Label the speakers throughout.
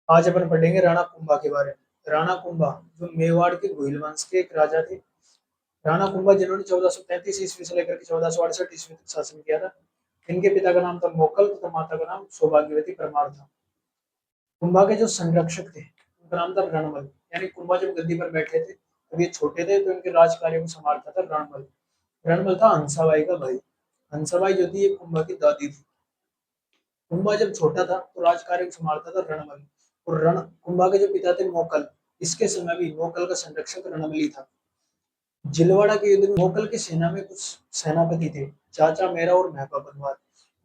Speaker 1: आज अपन पढ़ेंगे राणा कुंभा के बारे में। राणा कुंभा जो मेवाड़ के भोइल वंश के एक राजा थे। राणा कुंभा जिन्होंने 1433 ईस्वी से लेकर के 1468 ईस्वी तक शासन किया था। इनके पिता का नाम था मोकल तथा माता का नाम सौभाग्यवती परमार था। कुंभा के जो संरक्षक थे उनका नाम था रणमल। यानी कुंभा जब गद्दी पर बैठे थे तब ये छोटे थे, तो इनके राज कार्य को संभालता था रणमल। रणमल था हंसाबाई का भाई। हंसाबाई जो थी ये कुंभा की दादी थी। कुंभा जब छोटा था तो राज कार्य को संभालता था रणमल। और रण कुंभा के जो पिता थे मोकल, इसके समय भी मोकल का संरक्षक रणमल ही था। जिलवाड़ा के युद्ध में मोकल की सेना में कुछ सेनापति थे, चाचा मेरा और महपा बनवार।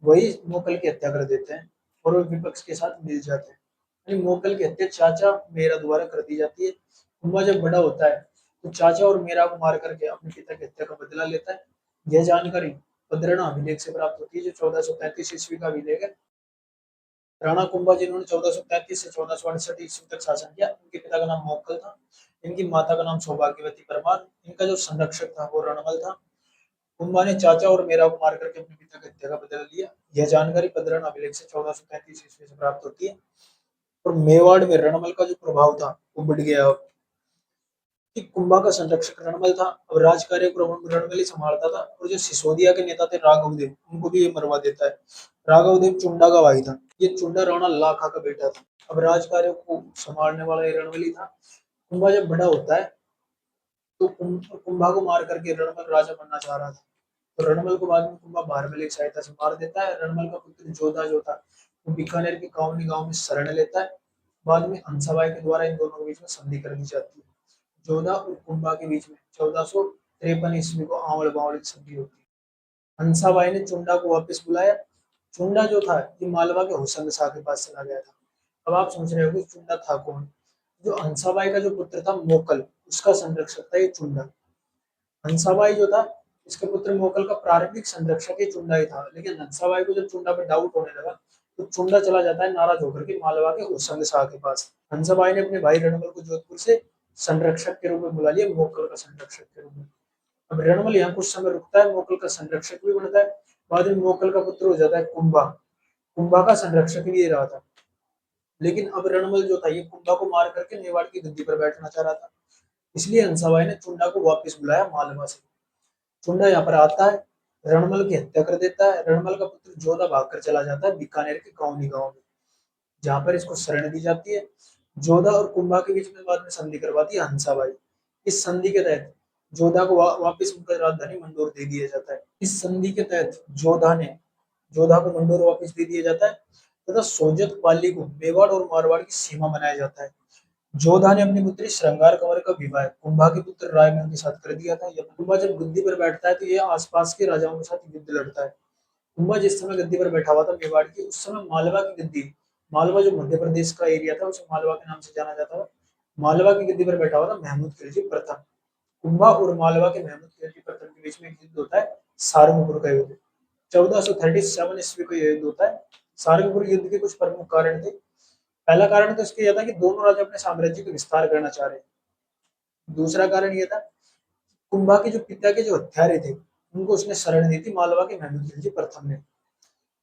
Speaker 1: वही मोकल की हत्या कर देते हैं और वो विपक्ष के साथ मिल जाते हैं। यानी मोकल की हत्या चाचा मेरा द्वारा कर दी जाती है। कुंभा जब बड़ा होता है तो चाचा और मेरा को मार करके अपने पिता की हत्या का बदला लेता है। यह जानकारी पद्रना अभिलेख से प्राप्त होती है, जो 1435 ईस्वी का अभिलेख है। राणा कुंभा जिन्होंने 1433 से 1468 ईस्वी तक शासन किया, उनके पिता का नाम मोकल था। इनकी माता का नाम सौभाग्यवती परमार। इनका जो संरक्षक था वो रणमल था। कुंभा ने चाचा और मेरा को मार करके अपने पिता की हत्या का बदला लिया। यह जानकारी पद्रन अभिलेख से 1433 ईस्वी से प्राप्त होती है। और मेवाड़ में रणमल का जो प्रभाव था वो बढ़ गया कि कुंभा का संरक्षक रणमल था। अब राज कार्य को रणमल ही संभालता था। और जो सिसोदिया के नेता थे राघवदेव, उनको भी ये मरवा देता है। राघवदेव चुंडा का भाई था। ये चुंडा राणा लाखा का बेटा था। अब राज कार्य को संभालने वाला ये रणबल ही था। कुंभा जब बड़ा होता है तो कुंभा को मार करके रणबल राजा बनना चाह रहा था। तो रणबल को बाद में कुंभा बारबल की सहायता से मार देता है। रणबल का पुत्र जोधा जो था वो बीकानेर के कावनी गांव में शरण लेता है। बाद में हंसाबाई के द्वारा इन दोनों के बीच में संधि कर दी जाती है। जोधा और कुंभा के बीच में 1453 ईस्वी को आंवल बावल की संधि होती है। हंसाबाई ने चुंडा को वापस बुलाया। चुंडा जो था ये मालवा के होशंग शाह के पास चला गया था। अब आप सोच रहे हो कि चुंडा था कौन? जो हंसाबाई का जो पुत्र था मोकल, उसका संरक्षक था ये चुंडा। हंसाबाई जो था इसके पुत्र मोकल का प्रारंभिक संरक्षक ये चुंडा ही था। लेकिन हंसाबाई को जब चुंडा पर डाउट होने लगा तो चुंडा चला जाता है नाराज होकर के मालवा के होशंग शाह के पास। हंसाबाई ने अपने भाई रणबल को जोधपुर से संरक्षक के रूप में बुला लिया, मोकल का संरक्षक के रूप में। अब रणबल यहाँ कुछ समय रुकता है, मोकल का संरक्षक भी बनता है। बाद में मोकल का पुत्र हो जाता है कुंभा। कुंभा का संरक्षक भी ये रहा था। लेकिन अब रणबल जो था ये कुंभा को मार करके मेवाड़ की गद्दी पर बैठना चाह रहा था। इसलिए हंसाबाई ने चुंडा को वापस बुलाया मालवा से। चुंडा यहाँ पर आता है, रणमल की हत्या कर देता है। रणमल का पुत्र जोधा भागकर चला जाता है बीकानेर के काउनी गांव में, जहां पर इसको शरण दी जाती है। जोधा और कुंभा के बीच में बाद में संधि करवाती है हंसाबाई। इस संधि के तहत जोधा को वापस उनका राजधानी मंडोर दे दिया जाता है। इस संधि के तहत जोधा को मंडोर वापस दे दिया जाता है तथा सोजत पाली को मेवाड़ और मारवाड़ की सीमा बनाया जाता है। जोधा ने अपनी पुत्री श्रृंगार कंवर का विवाह कुंभा के पुत्र रायमल के साथ कर दिया था। कुंभा जब गद्दी पर बैठता है तो ये आसपास के राजाओं के साथ युद्ध लड़ता है। कुंभा जिस समय गद्दी पर बैठा हुआ था मेवाड़ की, उस समय मालवा की गद्दी, मालवा जो मध्य प्रदेश का एरिया था उसे मालवा के नाम से जाना जाता था, मालवा की गद्दी पर बैठा हुआ था महमूद खिलजी प्रथम। कुंभा और मालवा के महमूद खिलजी प्रथम के बीच में एक युद्ध होता है, सारंगपुर का युद्ध। 1437 ईस्वी को यह युद्ध होता है। सारंगपुर युद्ध के कुछ प्रमुख कारण थे। पहला कारण तो इसके यह था कि दोनों राजा अपने साम्राज्य का विस्तार करना चाह रहे थे। दूसरा कारण यह था कुंभा के जो पिता के जो हत्यारे थे उनको उसने शरण दी थी मालवा के महमूद खिलजी प्रथम ने।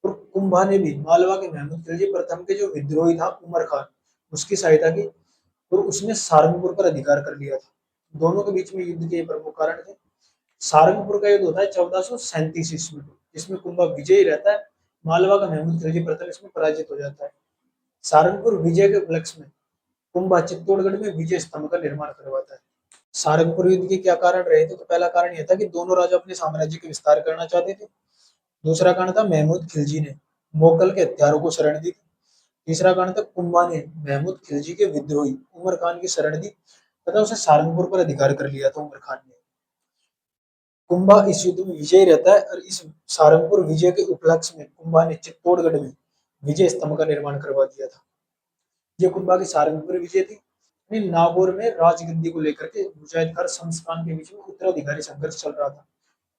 Speaker 1: और कुंभा ने भी मालवा के महमूद खिलजी प्रथम के जो विद्रोही था उमर खान, उसकी सहायता की और उसने सारंगपुर पर अधिकार कर लिया था। दोनों के बीच में युद्ध के प्रमुख कारण थे। सारंगपुर का युद्ध होता है 1437 ईस्वी में, जिसमें कुंभा विजयी रहता है। मालवा का महमूद खिलजी प्रथम इसमें पराजित हो जाता है। सारंगपुर विजय के उपलक्ष्य में कुंभा चित्तौड़गढ़ में विजय स्तंभ का निर्माण करवाता है। सारंगपुर युद्ध के क्या कारण रहे थे? तो पहला कारण यह था कि दोनों राजा अपने साम्राज्य का विस्तार करना चाहते थे। दूसरा कारण था महमूद खिलजी ने मोगल के हथियारों को शरण दी। तीसरा कारण था कुंभा ने महमूद खिलजी के विद्रोही उमर खान की शरण दी तथा उसे सारंगपुर पर अधिकार कर लिया था उमर खान ने। कुंभा इस युद्ध में विजयी रहता है और इस सारंगपुर विजय के उपलक्ष्य में कुंभा ने चित्तौड़गढ़ में विजय स्तंभ का निर्माण करवा दिया था। ये कुंभा की सारंगपुर विजय थी। नागौर में राजगद्दी को लेकर के मुजाहिद खान शम्स खान के बीच में उत्तराधिकारी संघर्ष चल रहा था।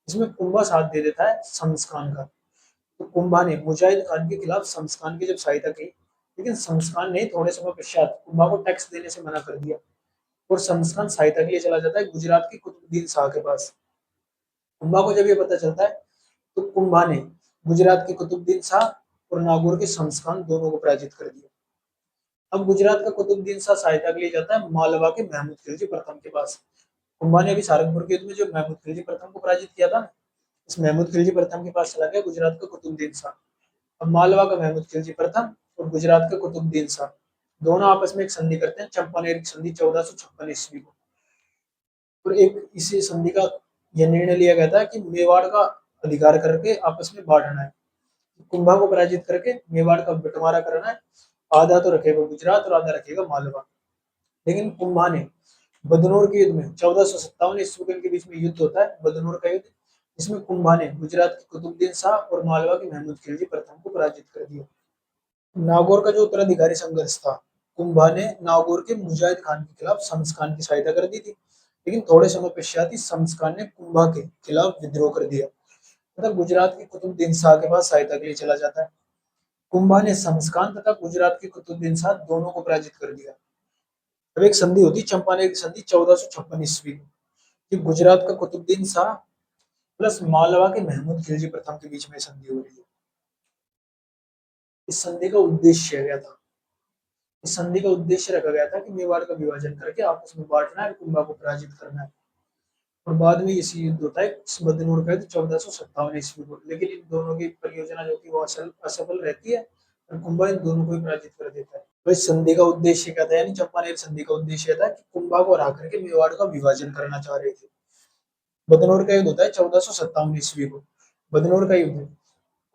Speaker 1: इसमें कुंभा साथ दे देता है शम्स खान का। तो कुंभा ने मुजाहिद खान के खिलाफ शम्स खान की जब सहायता की, लेकिन शम्स खान ने थोड़े समय पश्चात कुंभा को टैक्स देने से मना कर दिया और शम्स खान सहायता के लिए चला जाता है गुजरात के कुतुबुद्दीन शाह के पास। कुंभा को जब ये पता चलता है तो कुंभा ने गुजरात के कुतुबुद्दीन शाह और नागौर के शम्स खान दोनों को पराजित कर दिया। अब गुजरात का कुतुबुद्दीन शाह सहायता के लिए जाता है मालवा के महमूद खिलजी प्रथम के पास। कुंभा ने भी सारंगपुर के युद्ध में जो महमूद खिलजी प्रथम को पराजित किया था, इस महमूद खिलजी प्रथम के पास चला गया गुजरात का कुतुबुद्दीन शाह। अब मालवा का महमूद खिलजी प्रथम और गुजरात का कुतुबुद्दीन शाह दोनों आपस में एक संधि करते हैं, चंपानेर की संधि 1456 ईस्वी को। और एक इसी संधि का यह निर्णय लिया गया था कि मेवाड़ का अधिकार करके आपस में बांटना है। कुंभा को पराजित करके मेवाड़ का बंटवारा करना है, आधा तो रखेगा गुजरात और आधा रखेगा मालवा। लेकिन कुंभा ने बदनौर के युद्ध में 1457 ईस्वी के इनके बीच में युद्ध होता है, बदनौर का युद्ध, इसमें कुंभा ने गुजरात के कुतुबुद्दीन शाह और मालवा के महमूद खिलजी प्रथम को पराजित कर दिया। नागौर का जो उत्तराधिकारी संघर्ष था, कुंभा ने नागौर के मुजाहिद खान के खिलाफ शम्स खान की सहायता कर दी थी, लेकिन थोड़े समय पश्चात ही शम्स खान ने कुंभा के खिलाफ विद्रोह कर दिया, तथा गुजरात के कुतुबुद्दीन शाह के पास सहायता के लिए चला जाता है। कुंभा ने शम्स खान तथा गुजरात के कुतुबुद्दीन शाह दोनों को पराजित कर दिया। अब एक संधि होती चंपानेर की संधि 1456 ईस्वी में, कि गुजरात का कुतुबुद्दीन शाह प्लस मालवा के महमूद खिलजी प्रथम के बीच में संधि हो रही है। इस संधि का उद्देश्य गया था इस संधि का उद्देश्य रखा गया था कि मेवाड़ का विभाजन करके आपस में बांटना है, कुंभा को पराजित करना है। और बाद में इसी युद्ध होता है बदनूर का युद्ध 1457 ईस्वी को। लेकिन इन दोनों की परियोजना जो कि वो असफल रहती है और कुंभा इन दोनों को ही पराजित कर देता है। तो इस संधि का उद्देश्य क्या था, यानी चंपानेर संधि का उद्देश्य था कि कुंभा को हरा करके मेवाड़ का विभाजन करना चाह रहे थे। बदनौर का युद्ध होता है 1457 ईस्वी को। बदनौर का युद्ध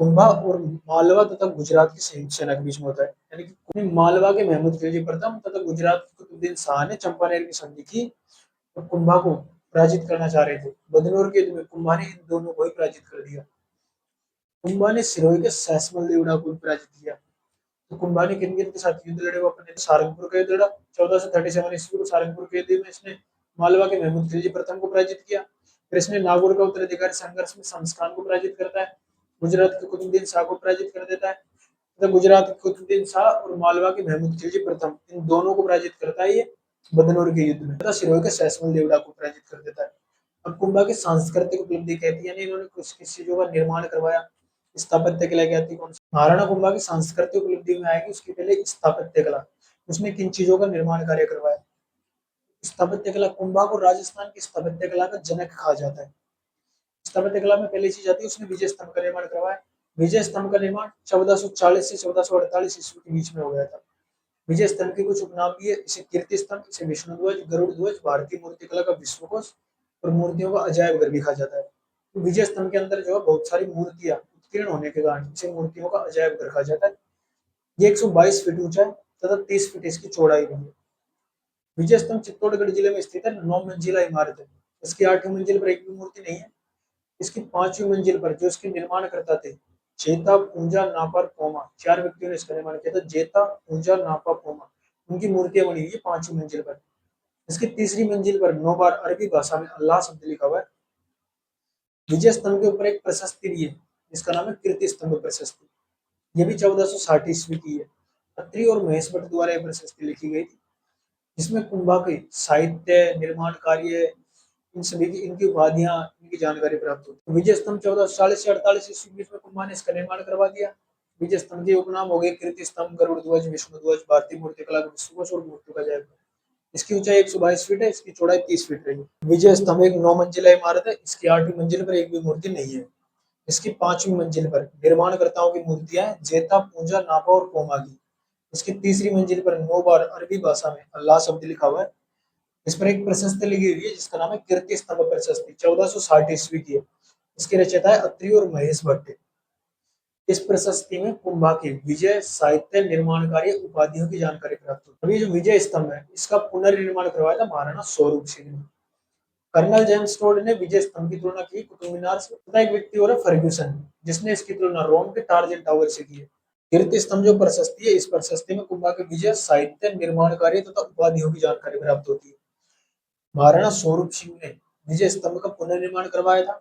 Speaker 1: कुंभा और मालवा तथा गुजरात की संयुक्त सेना के बीच में होता है, यानी कि मालवा के महमूद खिलजी प्रथम तथा गुजरात के कुतुबुद्दीन शाह ने चंपानेर की संधि की और कुंभा को पराजित करना चाह रहे थे। बदनौर के युद्ध में कुंभा ने इन दोनों को ही पराजित कर दिया। कुंभा ने सिरोही के सहसमल देवड़ा को पराजित किया। तो कुंभा ने किन किन के साथ युद्ध लड़े, वो अपने सारंगपुर का युद्ध लड़ा 1437 ईस्वी को। सारंगपुर के युद्ध में इसने मालवा के महमूद खिलजी प्रथम को पराजित किया। फिर इसने नागौर का उत्तराधिकारी संघर्ष में शम्स खान को पराजित करता है, गुजरात के कुतुबुद्दीन शाह को पराजित कर देता है, तो गुजरात के कुतुबुद्दीन शाह और मालवा के महमूद खिलजी प्रथम इन दोनों को पराजित करता है ये बदनौर के युद्ध में, तथा सिरोही के सहसमल देवड़ा को पराजित कर देता है। अब कुंभा की सांस्कृतिक उपलब्धि कहती है, यानी इन्होंने कुछ किस चीजों का निर्माण करवाया, स्थापत्य कला कहती कौन सी। महाराणा कुंभा की सांस्कृतिक उपलब्धि में आएगी उसके पहले स्थापत्य कला। उसने किन चीजों का निर्माण कार्य करवाया। स्थापत्य कला, कुंभा को राजस्थान की स्थापत्य कला का जनक कहा जाता है। स्थापत्य कला में पहली चीज आती है, उसने विजय स्तंभ का निर्माण करवाया। विजय स्तंभ का निर्माण 1440 से 1448 ईस्वी के बीच में हो गया था। विजय स्तंभ के कुछ उपनाम भी है, इसे कीर्ति स्तंभ, इसे विष्णु ध्वज, गरुड़ ध्वज, भारतीय मूर्ति कला का विश्वकोश और मूर्तियों का अजायब घर भी कहा जाता है। तो विजय स्तंभ के अंदर जो है बहुत सारी मूर्तियां उत्कीर्ण होने के कारण इसे मूर्तियों का अजायब घर कहा जाता है। ये 122 फीट ऊंचा है तथा 30 फीट इसकी चौड़ाई भी है। विजय स्तंभ चित्तौड़गढ़ जिले में स्थित है, 9 मंजिला इमारत है। इसकी 8वीं मंजिल पर एक भी मूर्ति नहीं है। इसकी 5वीं मंजिल पर जो इसके निर्माण करता थे, जेता, पूंजा, नापर, पोमा, 4 व्यक्तियों ने इसका निर्माण किया था। जेता, पूंजा, नापा, पोमा, उनकी मूर्तियां बनी हुई है 5वीं मंजिल पर। इसकी 3री मंजिल पर 9 बार अरबी भाषा में अल्लाह शब्द लिखा हुआ है। विजय स्तंभ के ऊपर एक प्रशस्ति भी है, जिसका नाम है कीर्ति स्तंभ प्रशस्ति। यह भी 1460 ईस्वी की है। अत्रि और महेश भट्ट द्वारा यह प्रशस्ति लिखी गई थी, जिसमें कुंभा के साहित्य, निर्माण कार्य, इन सभी की इनकी उपाधियां, इनकी जानकारी प्राप्त होती है। विजय स्तंभ 1440 से 48 ईस्वी के बीच में कुंभा ने इसका निर्माण करवा दिया। विजय स्तंभ के उपनाम हो गए कीर्ति स्तंभ, गरुड़ ध्वज, विष्णु ध्वज, भारतीय मूर्ति कला का विश्वकोश और मूर्ति का जय। इसकी ऊंचाई 122 फीट है, इसकी चौड़ाई 30 फीट रही। विजय स्तंभ एक 9 मंजिला इमारत है। इसकी 8वीं मंजिल पर एक भी मूर्ति नहीं है। इसकी 5वीं मंजिल पर निर्माणकर्ताओं की मूर्तियां हैं, जेता, पूंजा, नापा और पोमा की। इसकी 3री मंजिल पर 9 बार अरबी भाषा में अल्लाह शब्द लिखा हुआ है। इस पर एक प्रशस्ति लगी हुई है, जिसका नाम है कीर्ति स्तंभ प्रशस्ति, 1460 ईस्वी की है। इसके रचयिता है अत्रि और महेश भट्ट। इस प्रशस्ति में कुंभा के विजय, साहित्य, निर्माण कार्य, उपाधियों की जानकारी प्राप्त होती है। अभी जो विजय स्तंभ है, इसका पुनर्निर्माण करवाया था महाराणा स्वरूप सिंह ने। कर्नल जेम्स टोड ने विजय स्तंभ की तुलना की कुतुब मीनार से, तथा एक व्यक्ति और है फर्ग्यूसन, जिसने इसकी तुलना रोम के टार्जन टावर से की है। कीर्ति स्तंभ जो प्रशस्ति है, इस प्रशस्ति में कुंभा के विजय, साहित्य, निर्माण कार्य तथा उपाधियों की जानकारी प्राप्त होती है। महाराणा स्वरूप सिंह ने विजय स्तंभ का पुनर्निर्माण करवाया था।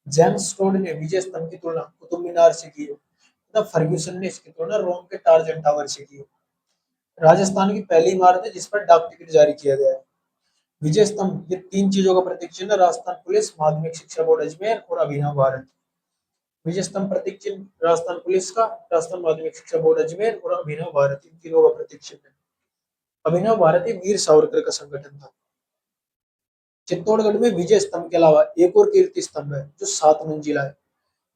Speaker 1: जेम्स टोड ने विजय स्तंभ की तुलना कुतुब मीनार से की है, तथा फर्ग्यूसन ने इसकी तुलना रोम के टार्जन टावर से की है। राजस्थान की पहली इमारत है जिस पर डाक टिकट जारी किया गया है। विजय स्तंभ ये 3 चीजों का प्रतीक चिन्ह, राजस्थान पुलिस, माध्यमिक शिक्षा बोर्ड अजमेर और अभिनव भारत। विजय स्तंभ प्रतीक चिन्ह राजस्थान पुलिस का, राजस्थान माध्यमिक शिक्षा बोर्ड अजमेर और अभिनव भारत, इन तीनों का प्रतीक चिन्ह है। अभिनव भारतीय वीर सावरकर का संगठन था। चित्तौड़गढ़ में विजय स्तंभ के अलावा एक और कीर्ति स्तंभ है जो 7 मंजिला है,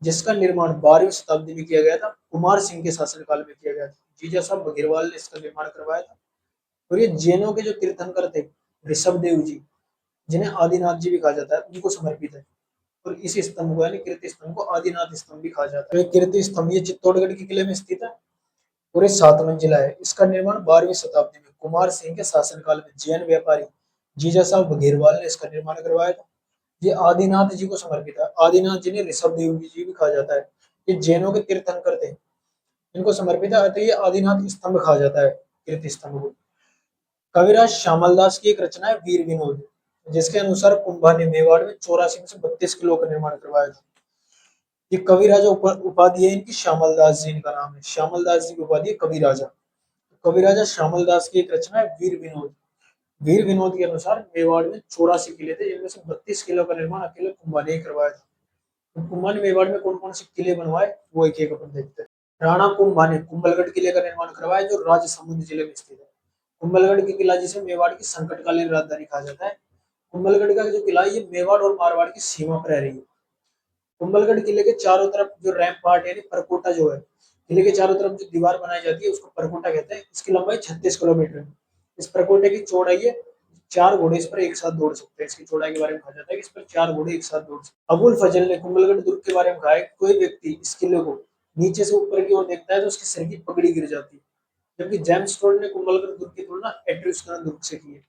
Speaker 1: जिसका निर्माण 12वीं शताब्दी में किया गया था, कुमार सिंह के शासनकाल में किया गया था। जीजा साहब बघेरवाल ने इसका निर्माण करवाया था। और ये जैनों के जो तीर्थंकर थे, ऋषभ देव जी, जिन्हें आदिनाथ जी भी कहा जाता है, उनको समर्पित है। और इस स्तंभ को यानी कीर्ति स्तंभ को आदिनाथ स्तंभ भी कहा जाता है। तो कीर्ति स्तंभ ये चित्तौड़गढ़ के किले में स्थित है। पूरे 7 मंजिला है। इसका निर्माण 12वीं शताब्दी में कुमार सिंह के शासनकाल में जैन व्यापारी जीजा साहब बघेरवाल ने इसका निर्माण करवाया था। ये आदिनाथ जी को समर्पित है। आदिनाथ जी ने ऋषभ देव जी भी कहा जाता है। ये जैनों के तीर्थंकर थे, इनको समर्पित है। तो ये आदिनाथ स्तंभ कहा जाता है कीर्ति स्तंभ को। कविराज श्यामलदास की एक रचना है वीर विनोद, जिसके अनुसार कुंभा ने मेवाड़ में 84 में से 32 किलो का निर्माण करवाया था। ये कवि राजा उपाधि है इनकी, श्यामल दास जी इनका नाम है। श्यामल दास जी की उपाधि है कवि राजा। कवि राजा श्यामल दास की एक रचना है वीर विनोद। वीर विनोद के अनुसार मेवाड़ में 84 किले थे, जिनमें से 32 किलो का निर्माण अकेले कुंभा ने ही करवाया था। तो कुंभा ने मेवाड़ में कौन कौन से किले बनवाए वो एक एक अपन देखते हैं। राणा कुंभा ने कुंभलगढ़ किले का निर्माण करवाया, जो राजसमंद जिले में स्थित है। कुंभलगढ़ के किला जिसे मेवाड़ की संकटकालीन राजधानी कहा जाता है। कुंभलगढ़ का जो किला है ये मेवाड़ और मारवाड़ की सीमा पर रह रही है। कुंभलगढ़ किले के चारों तरफ जो रैम्पार्ट यानी परकोटा जो है, किले के चारों तरफ जो दीवार बनाई जाती है उसको परकोटा कहते हैं। इसकी लंबाई 36 किलोमीटर है। इस परकोटे की चौड़ाई है, 4 घोड़े इस पर एक साथ दौड़ सकते हैं। इसकी चौड़ाई के बारे में कहा जाता है कि इस पर 4 घोड़े एक साथ दौड़ सकते हैं। अबुल फजल ने कुंभलगढ़ दुर्ग के बारे में कहा है, कोई व्यक्ति इस किले को नीचे से ऊपर की ओर देखता है तो उसके सिर की पगड़ी गिर जाती है। जबकि जेम्स टोड ने कुंभलगढ़ दुर्ग की तुलना एट्रुस्कन दुर्ग से की है।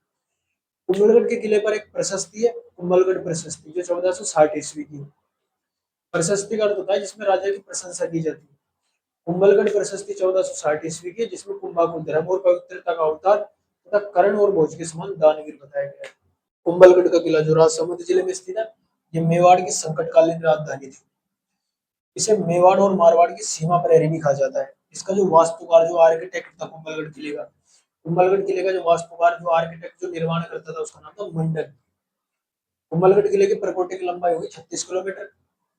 Speaker 1: कुंभलगढ़ के किले पर एक प्रशस्ति है, कुंभलगढ़ प्रशस्ति, जो 1460 ईस्वी की है। प्रशस्ति का अर्थ होता है जिसमें राजा की प्रशंसा की जाती है। कुंभलगढ़ प्रशस्ति 1460 ईस्वी की, जिसमें कुंभा को धर्म और पवित्रता का अवतार तथा कर्ण और भोज के समान दानवीर बताया गया है। कुंभलगढ़ का किला जो राजसमंद जिले में स्थित है, ये मेवाड़ की संकटकालीन राजधानी थी। इसे मेवाड़ और मारवाड़ की सीमा प्रहरी भी कहा जाता है। इसका जो वास्तुकार जो आर्किटेक्ट था कुंभलगढ़ किले का, कुंभलगढ़ किले का जो वास्तुकार जो आर्किटेक्ट जो निर्माण करता था उसका नाम था मंडन। कुंभलगढ़ किले के परकोटे की लंबाई होगी 36 किलोमीटर।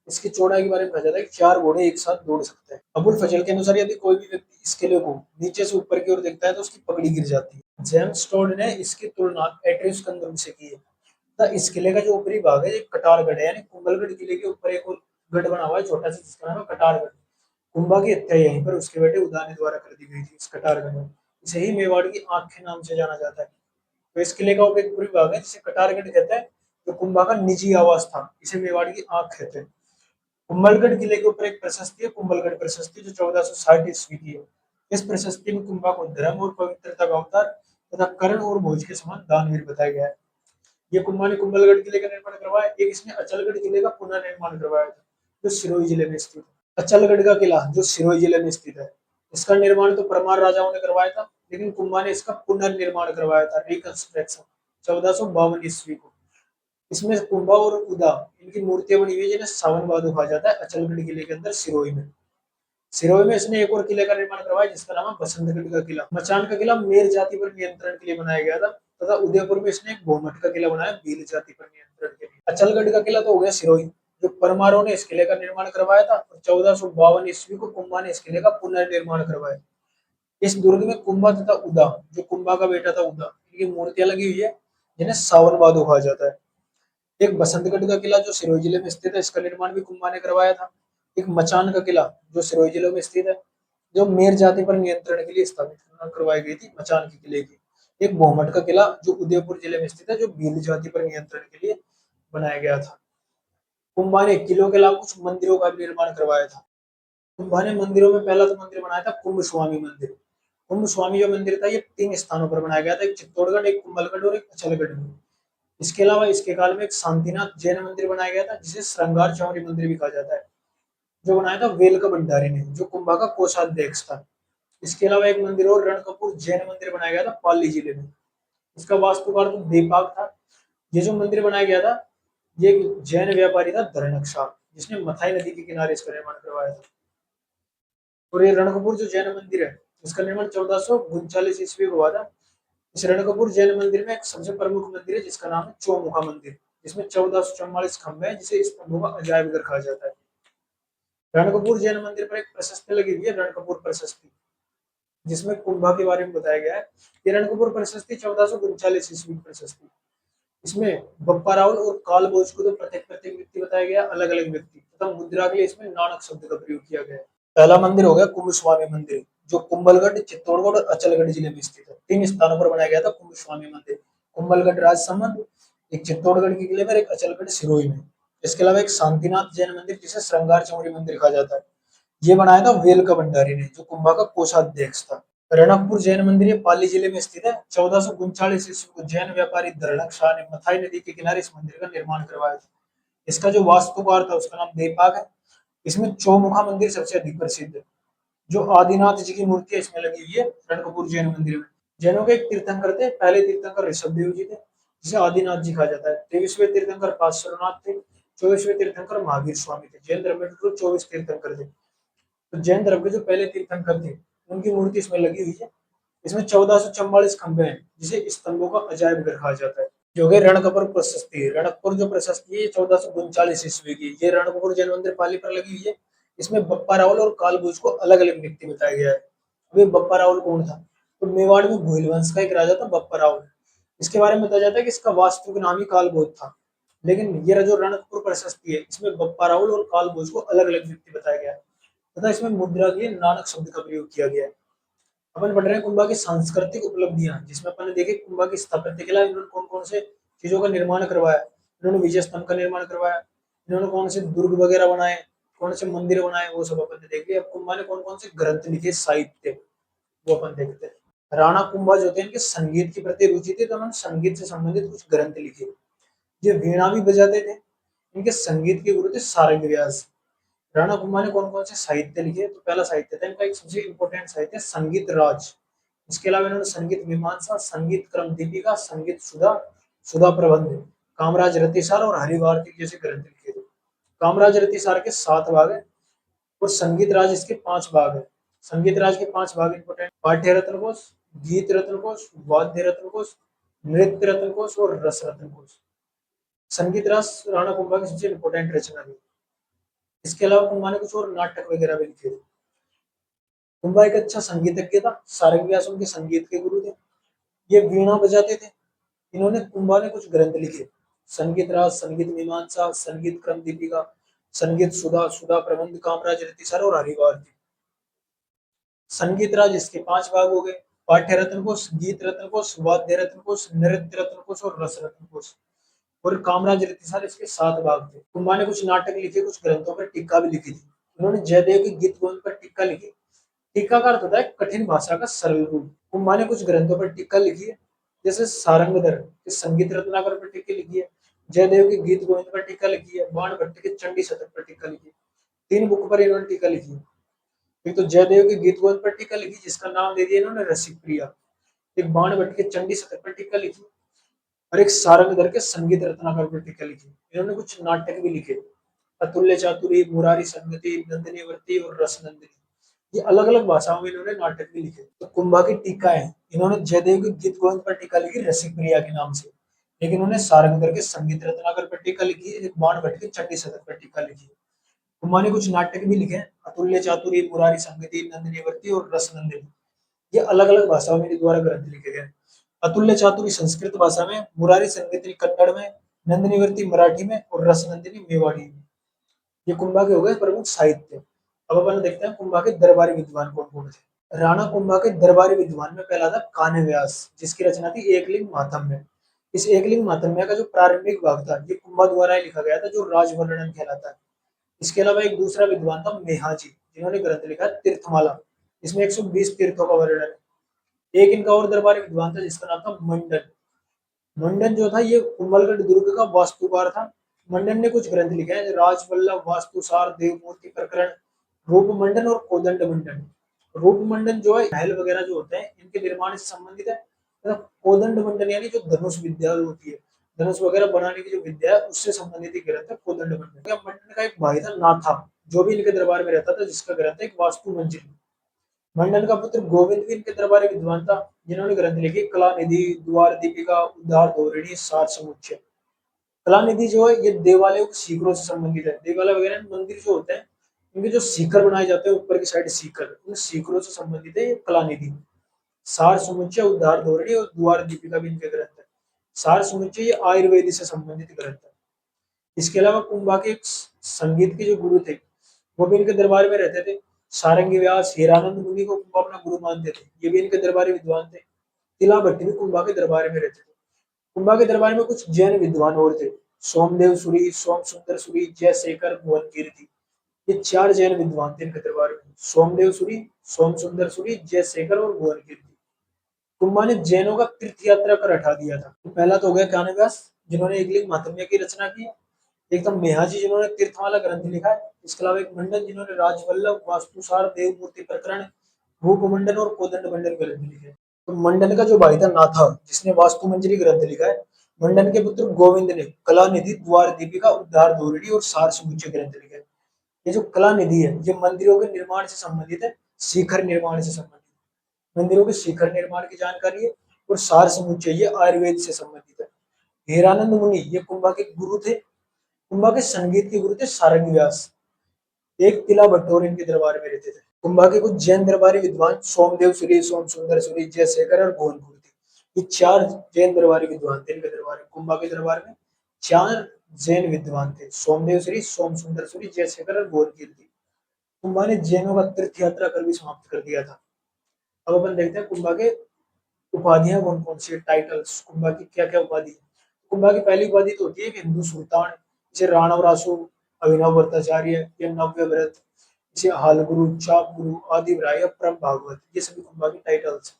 Speaker 1: इसकी चौड़ाई के बारे में कहा जाता है कि 4 घोड़े एक साथ दौड़ सकते हैं। अबुल फजल के अनुसार यदि कोई भी व्यक्ति इस किले को नीचे से ऊपर की ओर देखता है तो उसकी पगड़ी गिर जाती है। जेम्स टोड ने इसकी तुलना एट्रियस दुर्ग से की है। तो इस किले का जो ऊपरी भाग है एक कटारगढ़ है, यानी कुंभलगढ़ किले के ऊपर एक और गढ़ बना हुआ है छोटा सा, जिसका नाम है कटारगढ़। कुंभा की हत्या यहीं पर उसके बेटे उदाने द्वारा कर दी गई थी इस कटारगढ़ में। इसे ही मेवाड़ की आंख के नाम से जाना जाता है। तो इस किले का एक पूरी भाग है जिसे कटारगढ़ कहते हैं, जो कुंभा का निजी आवास था। इसे मेवाड़ की आंख कहते हैं। कुंभलगढ़ किले के ऊपर एक प्रशस्ति है, कुंभलगढ़ प्रशस्ति, जो 1460 ईस्वी की है। इस प्रशस्ति में कुंभा को धर्म और पवित्रता का अवतार तथा कर्ण और भोज के समान दानवीर बताया गया है। ये कुंभा ने कुंभलगढ़ किले का निर्माण करवाया। एक इसने अचलगढ़ किले का पुनर्निर्माण करवाया था, जो सिरोही जिले में स्थित है। अचलगढ़ का किला जो सिरोही जिले में स्थित है, इसका निर्माण तो परमार राजाओं ने करवाया था, लेकिन कुंभा ने इसका पुनर्निर्माण करवाया था, रिकंस्ट्रक्शन, 1452 ईस्वी को। इसमें कुंभा और उदा इनकी मूर्तियां बनी हुई है, जिन्हें सावन बादू कहा जाता है अचलगढ़ किले के अंदर सिरोही में। सिरोही में इसने एक और किले का निर्माण करवाया जिसका नाम है बसंतगढ़ का किला। मचान का किला मेर जाति पर नियंत्रण के लिए बनाया गया था, तथा उदयपुर में इसने एक भोमट का किला बनाया भील जाति पर नियंत्रण के लिए। अचलगढ़ का किला तो हो गया सिरोही, जो परमारों ने इस किले का निर्माण करवाया था, और 1452 ईस्वी को कुंभा ने इस किले का पुनर्निर्माण करवाया। इस दुर्ग में कुंभा तथा उदा, जो कुंभा का बेटा था उदा, इनकी मूर्तियां लगी हुई है, जिन्हें सावन बादो कहा जाता है। एक बसंतगढ़ का किला जो सिरोही जिले में स्थित है, इसका निर्माण भी कुंभा ने करवाया था। एक मचान का किला जो सिरोही जिले में स्थित है, जो मेर जाति पर नियंत्रण के लिए स्थापित करवाई गई थी मचान के किले की। एक भोमट का किला जो उदयपुर जिले में स्थित है, जो भील जाति पर नियंत्रण के लिए बनाया गया था। कुंभा ने किलों के अलावा कुछ मंदिरों का भी निर्माण करवाया था। कुंभा ने मंदिरों में पहला तो मंदिर बनाया था कुंभ स्वामी मंदिर। कुंभ स्वामी जो मंदिर था ये 3 स्थानों पर बनाया गया था, एक चित्तौड़गढ़, एक कुंभलगढ़ और एक अचलगढ़ में। इसके अलावा इसके काल में एक शांतिनाथ जैन मंदिर बनाया गया था, जिसे श्रृंगार चौरी मंदिर भी कहा जाता है, जो बनाया था वेलका भंडारी ने, जो कुंभा का कोषाध्यक्ष था। इसके अलावा एक मंदिर और रणकपुर जैन मंदिर बनाया गया था पाली जिले में। इसका वास्तुकार तो दीपाक था। ये जो मंदिर बनाया गया था, ये जैन व्यापारी था धरणक्षार, जिसने मथाई नदी के किनारे इसका निर्माण करवाया था। और ये रणकपुर जो जैन मंदिर है, इसका निर्माण 1439 ईस्वी को हुआ था। इस रणकपुर जैन मंदिर में एक सबसे प्रमुख मंदिर है जिसका नाम है चौमुखा मंदिर, जिसमें 1444 खंभे हैं, जिसे स्तंभों का अजायब घर कहा जाता है। रणकपुर जैन मंदिर पर एक प्रशस्ति लगी हुई है, रणकपुर प्रशस्ति, जिसमें कुंभा के बारे में बताया गया है। ये रणकपुर प्रशस्ति 1439 ईस्वी की प्रशस्ति। इसमें बप्पा रावल और काल बोझ को तो प्रत्येक प्रत्येक व्यक्ति बताया गया, अलग अलग व्यक्ति, तथा मुद्रा के लिए इसमें नानक शब्द का प्रयोग किया गया है। पहला मंदिर हो गया कुंभ स्वामी मंदिर, जो कुंभलगढ़, चित्तौड़गढ़ और अचलगढ़ जिले में स्थित है। 3 स्थानों पर बनाया गया था कुंभ स्वामी मंदिर। कुंभलगढ़ राजसमंद, एक चित्तौड़गढ़ के किले में, एक अचलगढ़ सिरोही में। इसके अलावा एक शांतिनाथ जैन मंदिर, जिसे श्रृंगार चौरी मंदिर कहा जाता है, ये बनाया था वेलका भंडारी ने, जो कुंभा का कोषाध्यक्ष था। रणकपुर जैन मंदिर ये पाली जिले में स्थित है। 1439 ईस्वी को जैन व्यापारी धरणक शाह ने मथाई नदी के किनारे इस मंदिर का निर्माण करवाया था। इसका जो वास्तुकार था उसका नाम देवपाग है। इसमें चौमुखा मंदिर सबसे अधिक प्रसिद्ध है। जो आदिनाथ जी की मूर्ति है इसमें लगी हुई है रणकपुर जैन मंदिर में। जैनों के एक तीर्थंकर थे, पहले तीर्थंकर ऋषभ देव जी थे, जिसे आदिनाथ जी कहा जाता है। 23वें तीर्थंकर पार्श्वनाथ थे। 24वें तीर्थंकर महावीर स्वामी थे। जैन धर्म में टोटल 24 तीर्थंकर थे। तो जैन धर्म के जो पहले तीर्थंकर थे उनकी मूर्ति इसमें लगी हुई है। इसमें 1444 खंभे हैं, जिसे स्तंभों का अजायब घर कहा जाता है। जो कि रणकपुर प्रशस्ति है। रणकपुर जो प्रशस्ति है 1439 ईस्वी की, ये रणकपुर जैन मंदिर पाली पर लगी हुई है। इसमें बप्पा रावल और कालबूझ को अलग अलग व्यक्ति बताया गया है। अभी बप्पा रावल कौन था? तो मेवाड़ में भोइल वंश का एक राजा था बप्पा रावल। इसके बारे में बताया जाता है कि इसका वास्तविक नाम ही कालबोध था। लेकिन ये जो रणकपुर प्रशस्ति है इसमें बप्पा रावल और कालबोझ को अलग अलग व्यक्ति बताया गया है, तथा इसमें मुद्रा के लिए नानक शब्द का प्रयोग किया गया है। अपन पढ़ रहे हैं कुंभा की सांस्कृतिक उपलब्धियां, जिसमें अपन ने देखे कुंभा की स्थापत्य कला, इन्होंने कौन कौन से चीजों का निर्माण करवाया। इन्होंने विजय स्तंभ का निर्माण करवाया। इन्होंने कौन से दुर्ग वगैरह बनाए, कौन से मंदिर बनाए, वो सब अपन ने देख लिया। अब कुंभा ने कौन कौन से ग्रंथ लिखे, साहित्य, वो अपन देखते हैं। राणा कुंभा जो थे इनके संगीत के प्रति रुचि थी, तो उन्होंने संगीत से संबंधित कुछ ग्रंथ लिखे। ये वीणा भी बजाते थे। इनके संगीत के गुरु थे सारंग व्यास। राणा कुंभा ने कौन कौन से साहित्य लिखे? तो पहला साहित्य था इनका, एक सबसे इंपॉर्टेंट साहित्य संगीत राज। इसके अलावा इन्होंने संगीत मीमांसा, संगीत क्रम दीपिका, संगीत सुधा, सुधा प्रबंध, कामराज रतिसार और हरिवार्तिक जैसे ग्रंथ लिखे थे। कामराज रतिसार के 7 भाग है और संगीत राज इसके 5 भाग है। संगीत राज के 5 भाग इंपॉर्टेंट: पाठ्य रत्न कोश, गीत रत्न कोश, वाद्य रत्न कोश, नृत्य रत्न कोश और रस रत्न कोश। संगीत राज राणा कुंभा की सबसे इंपॉर्टेंट रचना थी। इसके अलावा कुंभा ने कुछ और नाटक वगैरह भी लिखे थे। कुंभा एक अच्छा संगीतज्ञ था। सारंग व्यास उनके संगीत के गुरु थे। ये वीणा बजाते थे। इन्होंने कुंभा ने कुछ ग्रंथ लिखे: संगीत राज, संगीत मीमांसा, संगीत क्रम दीपिका, संगीत सुधा, सुधा प्रबंध, कामराज रतिसार और हरिवार। संगीत राज इसके 5 भाग हो गए: पाठ्य रत्न कोश, गीत रत्न कोश, वाद्य रत्न कोश, नृत्य रत्न कोश और रस रत्न कोश। और कामराज रतिसार इसके 7 भाग थे। कुंभा ने कुछ नाटक लिखे, कुछ ग्रंथों पर टीका भी लिखी थी। उन्होंने जयदेव के गीत गोविंद पर टीका लिखी। टीका का अर्थ होता है कठिन भाषा का सरल रूप। कुंभा ने कुछ ग्रंथों पर टीका लिखी है, जैसे सारंगधर के संगीत रत्नाकर पर टीका लिखी है, जयदेव के गीत गोविंद पर टीका लिखी है, बाण भट्ट के चंडी शतक पर टीका लिखी है। 3 बुक पर इन्होंने टीका लिखी है। एक तो जयदेव के गीत गोविंद पर टीका लिखी, जिसका नाम दे दिया इन्होंने रसिक प्रिया। एक बाण भट्ट के चंडी शतक पर टीका लिखी और एक सारंगधर के संगीत रत्नाकर पर टीका लिखी। इन्होंने कुछ नाटक भी लिखे: अतुल्य चातुरी, मुरारी संगति, नंदिनी वर्ती और रस नंदिनी। ये अलग अलग भाषाओं में इन्होंने नाटक भी लिखे। तो कुंभा की टीका है, इन्होंने जयदेव के गीत गोविंद पर टीका लिखी रसिक प्रिया के नाम से। लेकिन इन्होंने सारंगधर के संगीत रत्नाकर पर टीका लिखी, एक बाण भट्ट के चंडी शतक पर टीका लिखी। कुंभा ने कुछ नाटक भी लिखे: अतुल्य चातुरी, मुरारी संगति, नंदिनी वर्ती और रस नंदिनी। ये अलग अलग भाषाओं में द्वारा ग्रंथ लिखे गए। अतुल्य चातुरी संस्कृत भाषा में, मुरारी संगीतनी कन्नड़ में, नंदिनी वर्ती मराठी में और रस नंदिनी मेवाड़ी में। ये कुंभा के हो गए प्रमुख साहित्य। अब अपन देखते हैं कुंभा के दरबारी विद्वान कौन कौन थे। राणा कुंभा के दरबारी विद्वान में पहला था कान्ह व्यास, जिसकी रचना थी एकलिंग महात्म्य। इस एकलिंग महात्म्य का जो प्रारंभिक भाग था ये कुंभा द्वारा ही लिखा गया था, जो राजवर्णन कहलाता है। इसके अलावा एक दूसरा विद्वान था मेहाजी, जिन्होंने ग्रंथ लिखा तीर्थमाला। इसमें 120 तीर्थों का वर्णन है। एक इनका और दरबारी विद्वान था जिसका नाम था मंडन। मंडन जो था ये कुंभलगढ़ दुर्ग का वास्तुकार था। मंडन ने कुछ ग्रंथ लिखे हैं: राजवल्लभ, वास्तुसार, देवमूर्ति प्रकरण, रूप मंडन और कोदंड मंडन। रूप मंडन जो है महल वगैरह जो होते हैं इनके निर्माण से संबंधित है। मतलब कोदंड मंडन यानी जो धनुष विद्या होती है, धनुष वगैरह बनाने की जो विद्या है उससे संबंधित ही ग्रंथ है कोदंड मंडन। मंडन का एक भाई था नाथा, जो भी इनके दरबार में रहता था, जिसका ग्रंथ है एक वास्तु मंजिल। मंडन का पुत्र गोविंद भी इनके दरबारी विद्वान था, जिन्होंने ग्रंथ लिखे: कला निधि, द्वार दीपिका, उद्धार धोरणी, सार समुच्चय। कला निधि जो है ये देवालयों के शिखरों से संबंधित है। देवालय वगैरह मंदिर जो होते हैं इनके जो शिखर बनाए जाते हैं ऊपर की साइड शिखर, उन शिखरों से संबंधित है ये कलानिधि। सार समुच्चय, उद्धार धोरणी और द्वार दीपिका भी इनके ग्रंथ है। सार समुच्चय ये आयुर्वेद से संबंधित ग्रंथ है। इसके अलावा कुंभा के संगीत के जो गुरु थे वो भी इनके दरबार में रहते थे। सारंगी व्यास, हीरानंद मुनि को कुंभा अपना गुरु मानते थे, ये भी इनके दरबारी विद्वान थे। तिला भट्टी भी कुंभा के दरबार में रहते थे। कुंभा के दरबार में कुछ जैन विद्वान और थे, सोमदेव सूरी, सोम सुंदर सूरी, जयशेखर, भुवन कीर्ति, ये चार जैन विद्वान थे इनके दरबार में। सोमदेव सूरी, सोम सुंदर सूरी, जयशेखर और भुवन कीर्ति। कुंभा ने जैनों का तीर्थ यात्रा कर हटा दिया था। तो पहला तो हो गया ज्ञानव्यास, जिन्होंने एकलिंग महात्म्य की रचना की। एकदम मेहाजी, जिन्होंने तीर्थमाला ग्रंथ लिखा है। इसके अलावा एक मंडन, जिन्होंने राजवल्लभ, वास्तुसार, देव मूर्ति प्रकरण, रूप मंडन और कोदंड मंडन ग्रंथ लिखे। तो मंडन का जो भाई था नाथा, जिसने वास्तु मंजरी ग्रंथ लिखा है। मंडन के पुत्र गोविंद ने कला निधि, द्वार दीपिका, उद्धार धोरणी और सार समुच्चय ग्रंथ लिखे। ये जो कला निधि है ये मंदिरों के निर्माण से संबंधित है, शिखर निर्माण से संबंधित, मंदिरों के शिखर निर्माण की जानकारी है। और सार समुच्चय ये आयुर्वेद से संबंधित है। हीरानंद मुनि ये कुंभा के गुरु थे। कुंभा के संगीत के गुरु थे सारंग व्यास। एक तिला भट्टोर इनके दरबार में रहते थे। कुंभा के कुछ जैन दरबारी विद्वान सोमदेव सूरी, सोम सुंदर सूरी, जयशेखर और भुवन कीर्ति, ये चार जैन दरबारी विद्वान थे इनके दरबार में। कुंभा के दरबार में चार जैन विद्वान थे, सोमदेव सूरी, सोम सुंदर सूरी, जयशेखर और भुवन कीर्ति। कुंभा ने जैनों का तीर्थ यात्रा कर भी समाप्त कर दिया था। अब अपन देखते हैं कुंभा के उपाधियां कौन कौन सी, टाइटल्स कुंभा की क्या क्या उपाधि है। कुंभा की पहली उपाधि तो होती है कि हिंदू सुल्तान, जैसे राणव रासु, अभिनव भट्टाचार्य या नव्य व्रत, जैसे हाल गुरु, चाप गुरु, आदि राय, परम भागवत, ये सभी कुंभा की टाइटल्स।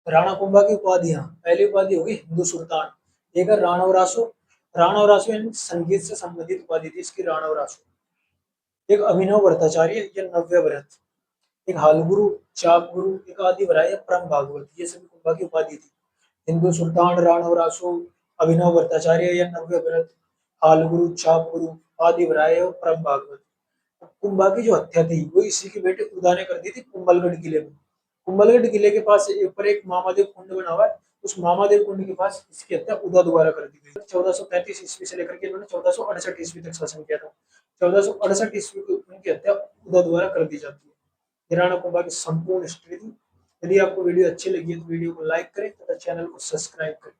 Speaker 1: राणा कुंभा की उपाधियां, पहली उपाधि होगी हिंदू सुल्तान। एक है राणव रासु। राणव रासु यानी संगीत से संबंधित उपाधि थी इसकी, राणव रासु। एक अभिनव भट्टाचार्य या नव्य व्रत, एक हाल गुरु, चाप गुरु, एक आदि राय, परम भागवत, ये सभी कुंभा की उपाधि थी। हिंदू सुल्तान, राणव रासु, अभिनव भट्टाचार्य या नव्य व्रत, हाल गुरु, चाप गुरु, आदि राय और परम भागवत। कुंभा की जो हत्या थी वो इसी के बेटे उदा ने कर दी थी कुंभलगढ़ किले में। कुंभलगढ़ किले के पास ऊपर एक मामादेव कुंड बना हुआ है, उस मामादेव कुंड के पास इसकी हत्या उदा द्वारा कर दी गई। 1435 ईस्वी से लेकर के इन्होंने 1468 ईस्वी तक शासन किया था। 1468 ईस्वी को उनकी हत्या उदा द्वारा कर दी जाती है। ये राणा कुंभा की संपूर्ण हिस्ट्री थी। यदि आपको वीडियो अच्छी लगी है तो वीडियो को लाइक करें तथा चैनल को सब्सक्राइब करें।